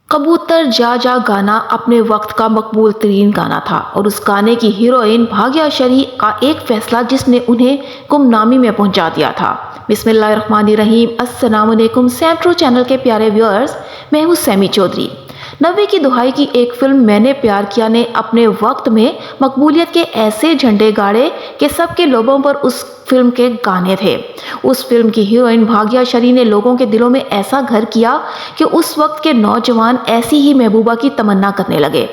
کبوتر جا جا گانا اپنے وقت کا مقبول ترین گانا تھا اور اس گانے کی ہیروئن بھاگیہ شری کا ایک فیصلہ جس نے انہیں گمنامی میں پہنچا دیا تھا۔ بسم اللہ الرحمن الرحیم۔ السلام علیکم سینٹرو چینل کے پیارے ویورز، میں ہوں سیمی چودھری۔ 90 کی دہائی کی ایک فلم میں نے پیار کیا نے اپنے وقت میں مقبولیت کے ایسے جھنڈے گاڑے کہ سب کے لبوں پر اس فلم کے گانے تھے۔ اس فلم کی ہیروئن بھاگیہ شری نے لوگوں کے دلوں میں ایسا گھر کیا کہ اس وقت کے نوجوان ایسی ہی محبوبہ کی تمنا کرنے لگے۔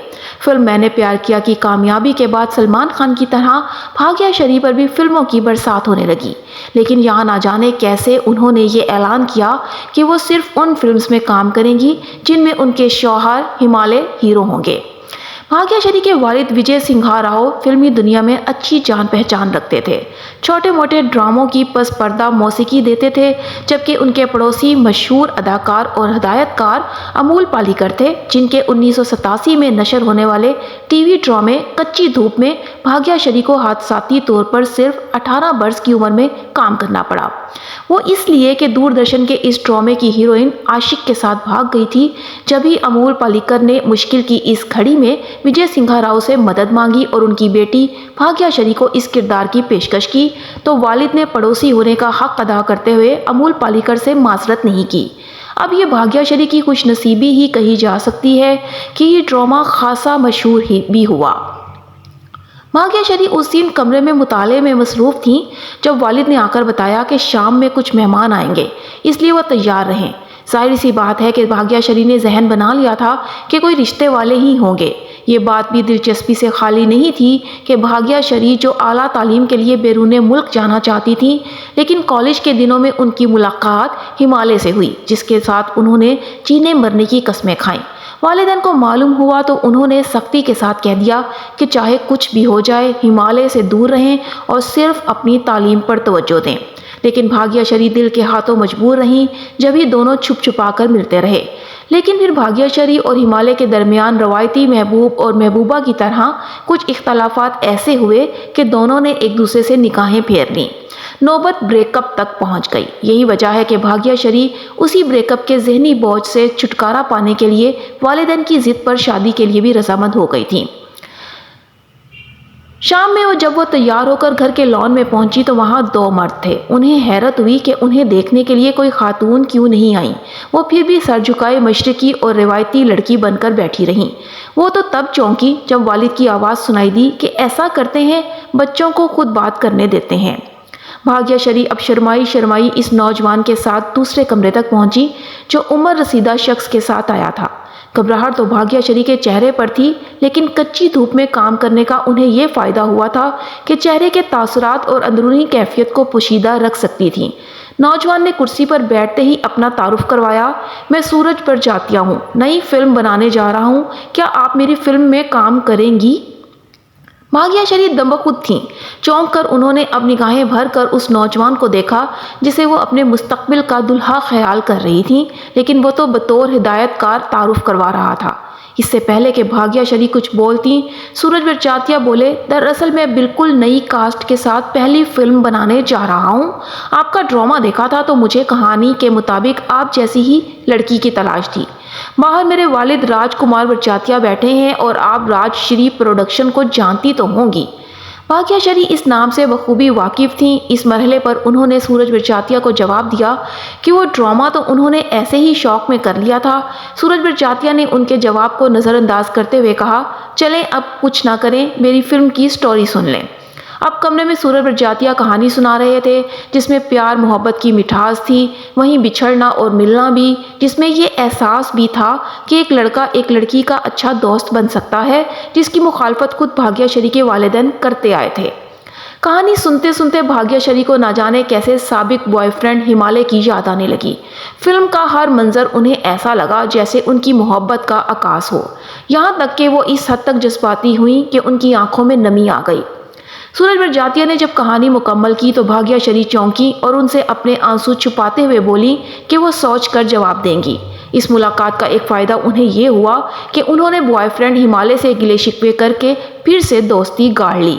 فلم میں نے پیار کیا کی کامیابی کے بعد سلمان خان کی طرح بھاگیہ شری پر بھی فلموں کی برسات ہونے لگی، لیکن یہاں نہ جانے کیسے انہوں نے یہ اعلان کیا کہ وہ صرف ان فلمز میں کام کریں گی جن میں ان کے شوہر ہمالے ہیرو ہوں گے۔ بھاگیہ شری کے والد وجے سنگھا راؤ فلمی دنیا میں اچھی جان پہچان رکھتے تھے۔ چھوٹے موٹے ڈراموں کی پس پردہ موسیقی دیتے تھے، جبکہ ان کے پڑوسی مشہور اداکار اور ہدایت کار امول پالیکر تھے، جن کے 1987 میں نشر ہونے والے ٹی وی ڈرامے کچی دھوپ میں بھاگیہ شری کو حادثاتی طور پر صرف 18 برس کی عمر میں کام کرنا پڑا۔ وہ اس لیے کہ دوردرشن کے اس ڈرامے کی ہیروئن عاشق کے ساتھ بھاگ گئی تھی۔ جب ہی امول پالیکر نے مشکل کی اس گھڑی میں وجے سنگھا راؤ سے مدد مانگی اور ان کی بیٹی بھاگیہ شری کو اس کردار کی پیشکش کی، تو والد نے پڑوسی ہونے کا حق ادا کرتے ہوئے امول پالیکر سے معذرت نہیں کی۔ اب یہ بھاگیہ شری کی خوش نصیبی ہی کہی جا سکتی ہے کہ یہ ڈرامہ خاصا مشہور بھی ہوا۔ بھاگیہ شری اس دن کمرے میں مطالعے میں مصروف تھیں جب والد نے آ کر بتایا کہ شام میں کچھ مہمان آئیں گے، اس لیے وہ تیار رہیں۔ ظاہر سی بات ہے کہ بھاگیہ شری نے ذہن بنا لیا تھا کہ کوئی رشتے والے ہی ہوں گے۔ یہ بات بھی دلچسپی سے خالی نہیں تھی کہ بھاگیہ شری جو اعلیٰ تعلیم کے لیے بیرون ملک جانا چاہتی تھیں، لیکن کالج کے دنوں میں ان کی ملاقات ہمالے سے ہوئی، جس کے ساتھ انہوں نے جینے مرنے کی قسمیں کھائیں۔ والدین کو معلوم ہوا تو انہوں نے سختی کے ساتھ کہہ دیا کہ چاہے کچھ بھی ہو جائے ہمالے سے دور رہیں اور صرف اپنی تعلیم پر توجہ دیں، لیکن بھاگیہ شری دل کے ہاتھوں مجبور رہیں۔ جب ہی دونوں چھپ چھپا کر ملتے رہے، لیکن پھر بھاگیہ شری اور ہمالے کے درمیان روایتی محبوب اور محبوبہ کی طرح کچھ اختلافات ایسے ہوئے کہ دونوں نے ایک دوسرے سے نگاہیں پھیر لیں۔ نوبت بریک اپ تک پہنچ گئی۔ یہی وجہ ہے کہ بھاگیہ شری اسی بریک اپ کے ذہنی بوجھ سے چھٹکارا پانے کے لیے والدین کی ضد پر شادی کے لیے بھی رضامند ہو گئی تھیں۔ شام میں جب وہ تیار ہو کر گھر کے لان میں پہنچی تو وہاں دو مرد تھے۔ انہیں حیرت ہوئی کہ انہیں دیکھنے کے لیے کوئی خاتون کیوں نہیں آئی۔ وہ پھر بھی سر جھکائے مشرقی اور روایتی لڑکی بن کر بیٹھی رہیں۔ وہ تو تب چونکی جب والد کی آواز سنائی دی کہ ایسا کرتے ہیں، بچوں کو خود بات کرنے دیتے ہیں۔ بھاگیہ شری اب شرمائی شرمائی اس نوجوان کے ساتھ دوسرے کمرے تک پہنچی جو عمر رسیدہ شخص کے ساتھ آیا تھا۔ گھبراہٹ تو بھاگیہ شری کے چہرے پر تھی، لیکن کچی دھوپ میں کام کرنے کا انہیں یہ فائدہ ہوا تھا کہ چہرے کے تاثرات اور اندرونی کیفیت کو پوشیدہ رکھ سکتی تھیں۔ نوجوان نے کرسی پر بیٹھتے ہی اپنا تعارف کروایا۔ میں سورج پرجاتیہ ہوں، نئی فلم بنانے جا رہا ہوں، کیا آپ میری فلم میں کام کریں گی؟ بھاگیہ شری دمبخود تھیں۔ چونک کر انہوں نے اب نگاہیں بھر کر اس نوجوان کو دیکھا جسے وہ اپنے مستقبل کا دلہا خیال کر رہی تھیں، لیکن وہ تو بطور ہدایت کار تعارف کروا رہا تھا۔ اس سے پہلے کہ بھاگیہ شری کچھ بولتی، سورج پرجاتیہ بولے، دراصل میں بالکل نئی کاسٹ کے ساتھ پہلی فلم بنانے جا رہا ہوں۔ آپ کا ڈرامہ دیکھا تھا تو مجھے کہانی کے مطابق آپ جیسی ہی لڑکی کی تلاش تھی۔ باہر میرے والد راج کمار پرجاتیہ بیٹھے ہیں اور آپ راج شری پروڈکشن کو جانتی تو ہوں گی۔ بھاگیہ شری اس نام سے بخوبی واقف تھیں۔ اس مرحلے پر انہوں نے سورج پرجاتیہ کو جواب دیا کہ وہ ڈرامہ تو انہوں نے ایسے ہی شوق میں کر لیا تھا۔ سورج پرجاتیہ نے ان کے جواب کو نظر انداز کرتے ہوئے کہا، چلیں اب کچھ نہ کریں، میری فلم کی سٹوری سن لیں۔ اب کمرے میں سورج پرجاتیہ کہانی سنا رہے تھے جس میں پیار محبت کی مٹھاس تھی، وہیں بچھڑنا اور ملنا بھی، جس میں یہ احساس بھی تھا کہ ایک لڑکا ایک لڑکی کا اچھا دوست بن سکتا ہے، جس کی مخالفت خود بھاگیہ شری کے والدین کرتے آئے تھے۔ کہانی سنتے سنتے بھاگیہ شری کو نہ جانے کیسے سابق بوائے فرینڈ ہمالے کی یاد آنے لگی۔ فلم کا ہر منظر انہیں ایسا لگا جیسے ان کی محبت کا عکاس ہو، یہاں تک کہ وہ اس حد تک جذباتی ہوئیں کہ ان کی آنکھوں میں نمی آ گئی۔ سورج پرجاتیہ نے جب کہانی مکمل کی تو بھاگیہ شری چونکی اور ان سے اپنے آنسو چھپاتے ہوئے بولی کہ وہ سوچ کر جواب دیں گی۔ اس ملاقات کا ایک فائدہ انہیں یہ ہوا کہ انہوں نے بوائے فرینڈ ہمالے سے گلے شکوے کر کے پھر سے دوستی گاڑ لی۔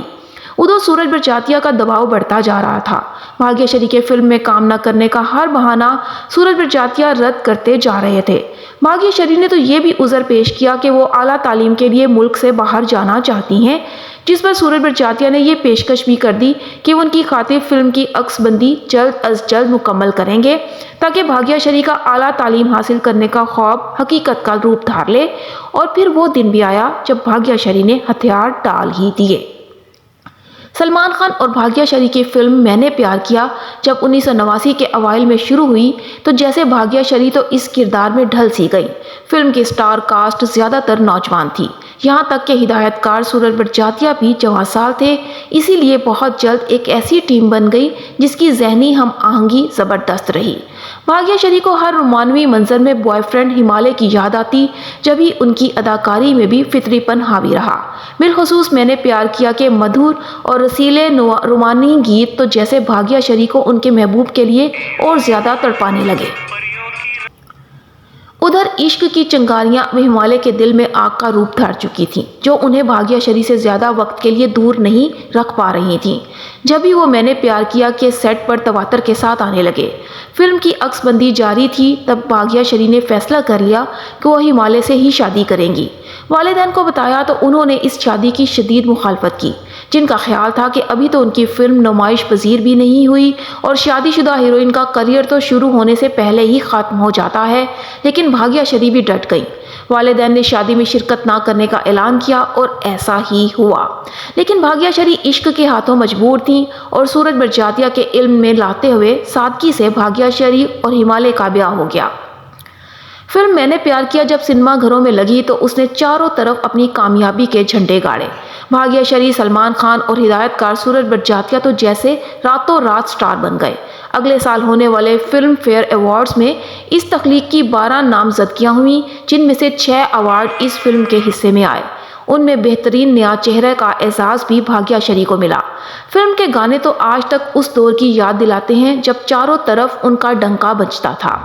ادھر سورج برجاتیہ کا دباؤ بڑھتا جا رہا تھا۔ بھاگیہ شری کے فلم میں کام نہ کرنے کا ہر بہانہ سورج برجاتیہ رد کرتے جا رہے تھے۔ بھاگیہ شری نے تو یہ بھی عذر پیش کیا کہ وہ اعلیٰ تعلیم کے لیے ملک سے باہر جانا چاہتی ہیں، جس پر سورج برجاتیہ نے یہ پیشکش بھی کر دی کہ وہ ان کی خاطر فلم کی عکس بندی جلد از جلد مکمل کریں گے تاکہ بھاگیہ شری کا اعلیٰ تعلیم حاصل کرنے کا خواب حقیقت کا روپ دھار لے۔ اور پھر وہ دن بھی آیا جب بھاگیہ شری نے ہتھیار ڈال ہی دیے۔ سلمان خان اور بھاگیہ شری کی فلم میں نے پیار کیا جب 1989 کے اوائل میں شروع ہوئی تو جیسے بھاگیہ شری تو اس کردار میں ڈھل سی گئی۔ فلم کی سٹار کاسٹ زیادہ تر نوجوان تھی، یہاں تک کہ ہدایت کار سورج برجاتیہ بھی جوان سال تھے، اسی لیے بہت جلد ایک ایسی ٹیم بن گئی جس کی ذہنی ہم آہنگی زبردست رہی۔ بھاگیہ شری کو ہر رومانوی منظر میں بوائے فرینڈ ہمالیہ کی یاد آتی، جبھی ان کی اداکاری میں بھی فطری پن حاوی رہا۔ بالخصوص میں نے پیار کیا کہ مدھر اور رسیلے رومانی گیت تو جیسے بھاگیہ شری کو ان کے محبوب کے لیے اور زیادہ تڑپانے لگے۔ ادھر عشق کی چنگاریاں وہ ہمالیہ کے دل میں آگ کا روپ دھار چکی تھیں، جو انہیں بھاگیہ شری سے زیادہ وقت کے لیے دور نہیں رکھ پا رہی تھیں۔ جب ہی وہ میں نے پیار کیا کہ سیٹ پر تواتر کے ساتھ آنے لگے، فلم کی عکس بندی جاری تھی، تب بھاگیہ شری نے فیصلہ کر لیا کہ وہ ہمالیہ سے ہی شادی کریں گی۔ والدین کو بتایا تو انہوں نے اس شادی کی شدید مخالفت کی، جن کا خیال تھا کہ ابھی تو ان کی فلم نمائش پذیر بھی نہیں ہوئی اور شادی شدہ ہیروئن کا کریئر تو شروع ہونے سے پہلے ہی ختم ہو جاتا ہے۔ لیکن بھاگیہ شری بھی ڈٹ گئی۔ والدین نے شادی میں شرکت نہ کرنے کا اعلان کیا اور ایسا ہی ہوا۔ لیکن بھاگیہ شری عشق کے ہاتھوں مجبور تھیں اور سورج برجاتیہ کے علم میں لاتے ہوئے سادگی سے بھاگیہ شری اور ہمالیہ کا بیاہ ہو گیا۔ فلم میں نے پیار کیا جب سنیما گھروں میں لگی تو اس نے چاروں طرف اپنی کامیابی کے جھنڈے گاڑے۔ بھاگیہ شری، سلمان خان اور ہدایت کار سورج برجاتیہ تو جیسے راتوں رات سٹار بن گئے۔ اگلے سال ہونے والے فلم فیئر ایوارڈز میں اس تخلیق کی 12 نامزدگیاں ہوئیں، جن میں سے 6 ایوارڈ اس فلم کے حصے میں آئے۔ ان میں بہترین نیا چہرہ کا اعزاز بھی بھاگیہ شری کو ملا۔ فلم کے گانے تو آج تک اس دور کی یاد دلاتے ہیں جب چاروں طرف ان کا ڈنکا بجتا تھا۔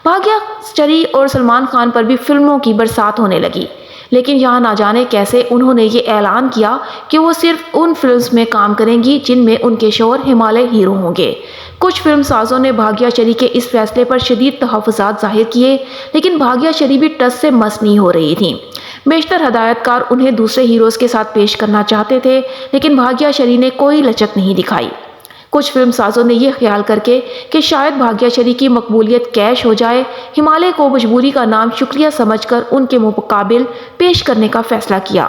بھاگیہ شری اور سلمان خان پر بھی فلموں کی برسات ہونے لگی، لیکن یہاں نہ جانے کیسے انہوں نے یہ اعلان کیا کہ وہ صرف ان فلمز میں کام کریں گی جن میں ان کے شوہر ہمالیہ ہیرو ہوں گے۔ کچھ فلم سازوں نے بھاگیہ شری کے اس فیصلے پر شدید تحفظات ظاہر کیے، لیکن بھاگیہ شری بھی ٹس سے مس نہیں ہو رہی تھیں۔ بیشتر ہدایت کار انہیں دوسرے ہیروز کے ساتھ پیش کرنا چاہتے تھے، لیکن بھاگیہ شری نے کوئی لچک نہیں دکھائی۔ کچھ فلم سازوں نے یہ خیال کر کے کہ شاید بھاگیہ شری کی مقبولیت کیش ہو جائے، ہمالیہ کو مجبوری کا نام شکریہ سمجھ کر ان کے مقابل پیش کرنے کا فیصلہ کیا۔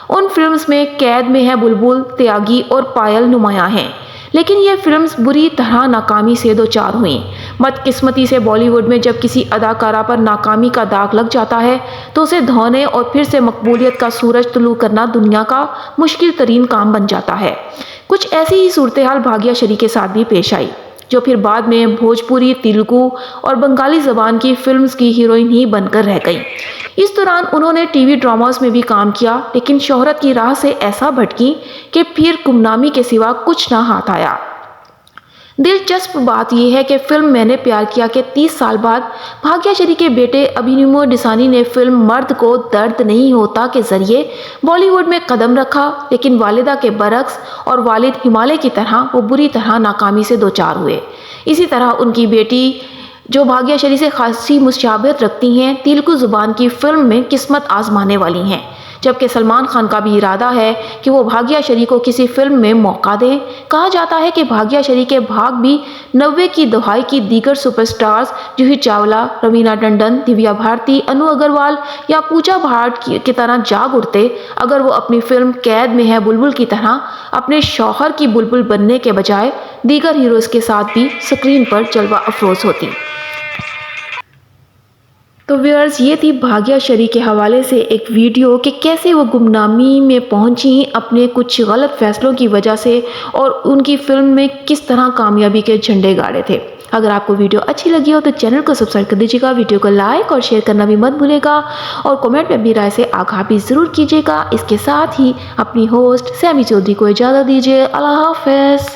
ان فلمز میں قید میں ہے بلبل، تیاگی اور پائل نمایاں ہیں، لیکن یہ فلمز بری طرح ناکامی سے دوچار ہوئیں۔ بدقسمتی سے بالی ووڈ میں جب کسی اداکارہ پر ناکامی کا داغ لگ جاتا ہے تو اسے دھونے اور پھر سے مقبولیت کا سورج طلوع کرنا دنیا کا مشکل ترین کام بن جاتا ہے۔ کچھ ایسی ہی صورتحال بھاگیہ شری کے ساتھ بھی پیش آئی، جو پھر بعد میں بھوجپوری، تیلگو اور بنگالی زبان کی فلمز کی ہیروئن ہی بن کر رہ گئیں۔ اس دوران انہوں نے ٹی وی ڈراماز میں بھی کام کیا، لیکن شہرت کی راہ سے ایسا بھٹکی کہ پھر گمنامی کے سوا کچھ نہ ہاتھ آیا۔ دلچسپ بات یہ ہے کہ فلم میں نے پیار کیا کے 30 سال بعد بھاگیہ شری کے بیٹے ابھینیو ڈسانی نے فلم مرد کو درد نہیں ہوتا کے ذریعے بالی ووڈ میں قدم رکھا، لیکن والدہ کے برعکس اور والد ہمالیہ کی طرح وہ بری طرح ناکامی سے دوچار ہوئے۔ اسی طرح ان کی بیٹی، جو بھاگیہ شری سے خاصی مشابہت رکھتی ہیں، تیلگو زبان کی فلم میں قسمت آزمانے والی ہیں، جبکہ سلمان خان کا بھی ارادہ ہے کہ وہ بھاگیہ شری کو کسی فلم میں موقع دیں۔ کہا جاتا ہے کہ بھاگیہ شری کے بھاگ بھی 90 کی دہائی کی دیگر سپر سٹارز جوہی چاولہ، روینہ ٹنڈن، دیویا بھارتی، انو اگروال یا پوجا بھاٹ کی طرح جاگ اٹھتے اگر وہ اپنی فلم قید میں ہے بلبل کی طرح اپنے شوہر کی بلبل بننے کے بجائے دیگر ہیروز کے ساتھ بھی اسکرین پر جلوہ افروز ہوتی۔ تو ویورز، یہ تھی بھاگیہ شری کے حوالے سے ایک ویڈیو کہ کیسے وہ گمنامی میں پہنچیں اپنے کچھ غلط فیصلوں کی وجہ سے اور ان کی فلم میں کس طرح کامیابی کے جھنڈے گاڑے تھے۔ اگر آپ کو ویڈیو اچھی لگی ہو تو چینل کو سبسکرائب کر دیجیے گا، ویڈیو کو لائک اور شیئر کرنا بھی مت بھولے گا، اور کمنٹ میں اپنی رائے سے آگاہ بھی ضرور کیجیے گا۔ اس کے ساتھ ہی اپنی ہوسٹ سیمی چودھری کو اجازت دیجیے۔ اللہ حافظ۔